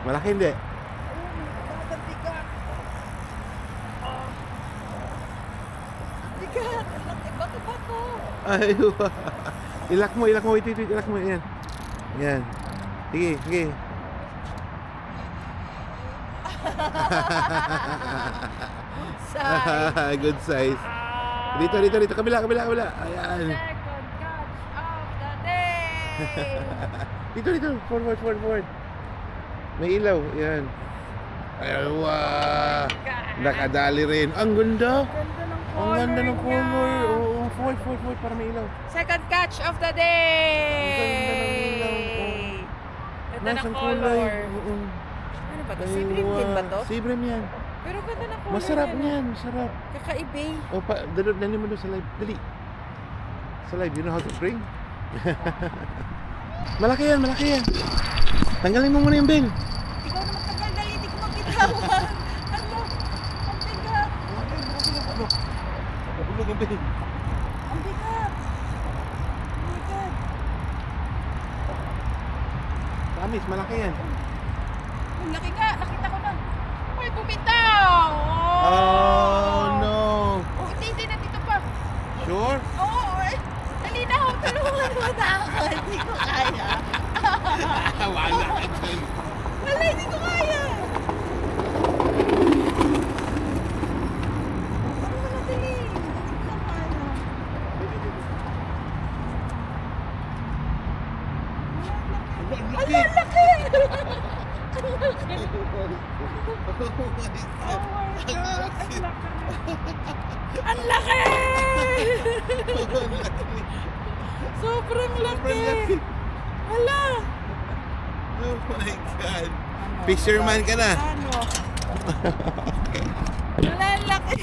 Malaki hindi? Bigat! Bato-bato! Ay, ilak mo, wait, ilak mo, yan. Yan. Sige, sige. Size! Good size. Dito, kabila. Ayan. Second catch of the day! Dito, forward. May ilaw, yan. Ay, wow. Nakadali rin. Ang ganda. Ang ganda ng color. Oo, forward, para may ilaw. Second catch of the day! Ang ganda ng ilaw. Ganda ng Nasang color. Oo. Ano ba to? Sibrim din ba to? Sibrim yan. Pero ganda ng color. Masarap yan, yan, masarap. Kakaibay. O, dali mo doon sa live. Dali. Sa live, you know how to spring? Malaki yan. Tanggalin mo muna yung bell. Ikaw na magtagal dali, hindi ko mabitawan. Ano? Ang bigat. Nabulog yung bell. Ang bigat. Ang bigat. Promise, malaki yan. Ang laki nga, nakita ko na. Ay, bumitaw! Oh, no. Oh, hindi, nandito pa. Sure? Oo, dali na ako, tulungan mo na ako. Hindi ko kaya. Wala ka dun. Wala, hindi ko kaya. Ano mo na dali? Hindi ko kaya. Ang laki! Ang laki! Oh my God! Ang laki! Sobrang laki! Hala! Oh my God. Fisherman ka na. Ano? Wala, ang laki!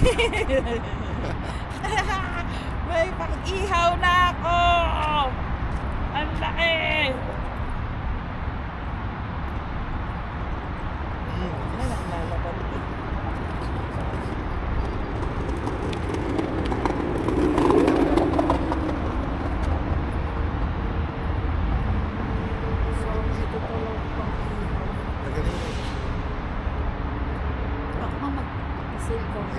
May pang-ihaw na ako! Ang laki! Ay, nakalalaban din. So, ito pala pang-ihaw. Baka mag-cellphone.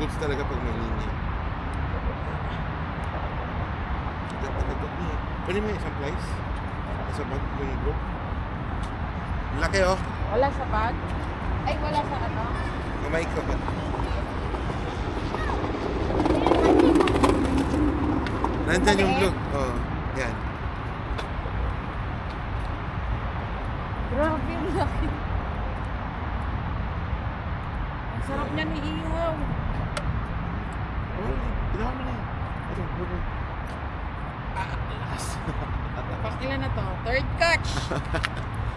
Goods talaga pag may linya. Pwede mo isang place? Sa bag yung group? Laki oh. Wala sa bag? Ay, wala sa ano? Kamay ko ba? Nandyan yung blue. Oh, yan. Grabe, ang laki. Ang sarap niya ni ihaw. Oh, ginawa mo na yan. Ito, ito. Pang ilan na to? Third catch.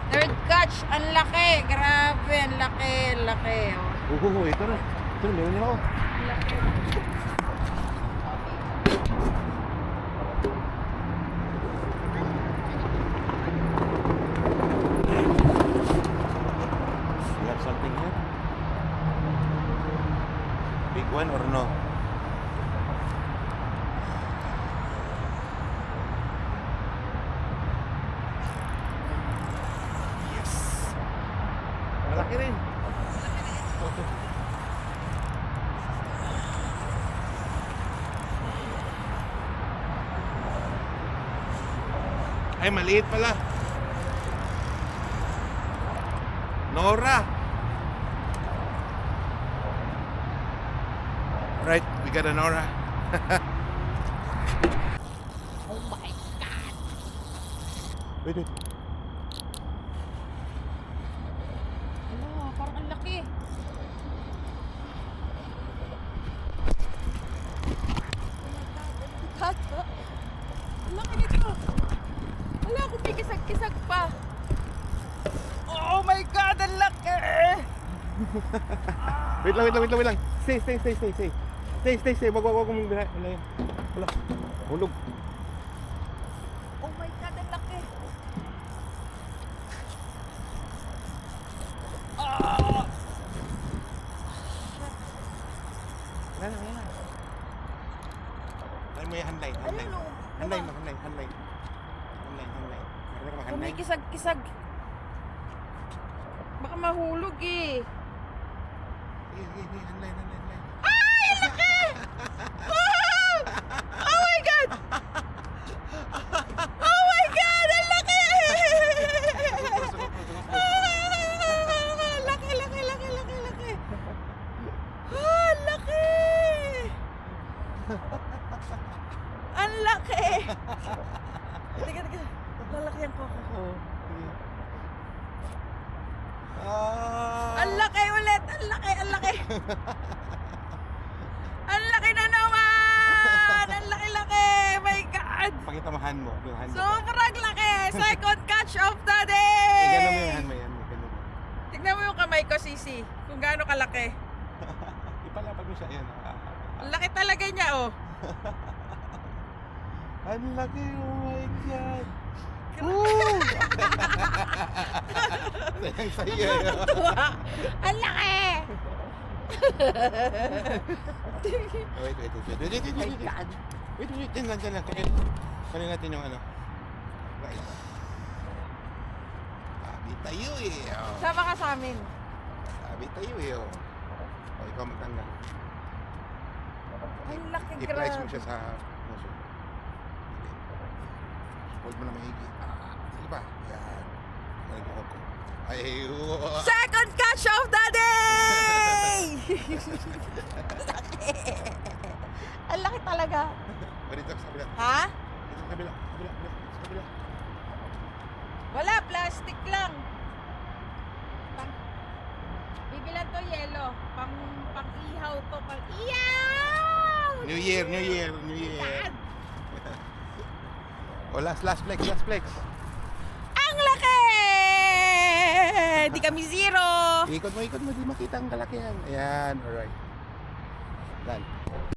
Third catch. Ang laki. Grabe, ang laki. Ang laki. Oh. Ito na. Ito na, meron na ako. Ang laki. You have something here? Big one or no? Yes! Malaki rin. Ay, maliit pala. Nora. Right, we got a Nora. Oh my God. Wait. Ano, parang ang laki. Tato. Ang laki nito. Wala akong may kisag-kisag pa. Oh my God, ang laki! Wait lang. Stay. Stay. Wag mong bihay. Wala. Hulog. Oh my God, ang laki! Ah! Wala na. Try mo yung handline, handline. Ayun, oh. Handline mo, handline, handline. Handline, handline. Marunong ka ma-handline? Kumikisag-kisag. Baka mahulog eh. Sige, sige, sige, handline, handline, handline. Ay, ang laki! Wow! Oh my God! Oh my God! Ang laki! Laki, laki, laki, laki, laki. Ah, ang laki! Ang laki! Teka, teka. Lalaki ang koko ko. Ang laki ulit! Ang laki! Ang laki! Ang laki na naman! Ang laki-laki! My God! Pakita mo hand mo, yung hand mo. Sobrang laki! Second catch of the Eh, day! gano'n mo yung hand mo yan, gano'n mo. Tignan mo yung kamay ko, Sisi. Kung gaano kalaki. Ipalapag mo siya, yan. Ang laki talaga niya, oh. Ang laki, oh my God. Woo! Sayang sa'yo. Tuwa! Ang laki! Wait. My God! Wait, dyan lang. Kunin natin yung ano. Right. Sabi tayo eh. Oh. Sama ka sa amin. Sabi tayo eh. Oh. Oh, ikaw magtanggal. Ang laki, I-price mo grabe. siya sa muso. Hold mo na maigi. Sige pa. Yan. Nagbuhok ko. Ay, wow. Second catch of the day! Laki. Ang laki talaga. Dito sa kabila. Ha? Dito sa kabila. Sa kabila. Wala, plastic lang. Bibilan to yelo. Pang-ihaw to. Pang-ihaw! New Year. God! O, last flex. Ang laki! Di kami zero. Ikot mo, di makita ang kalakihan. Ayan, alright. Done.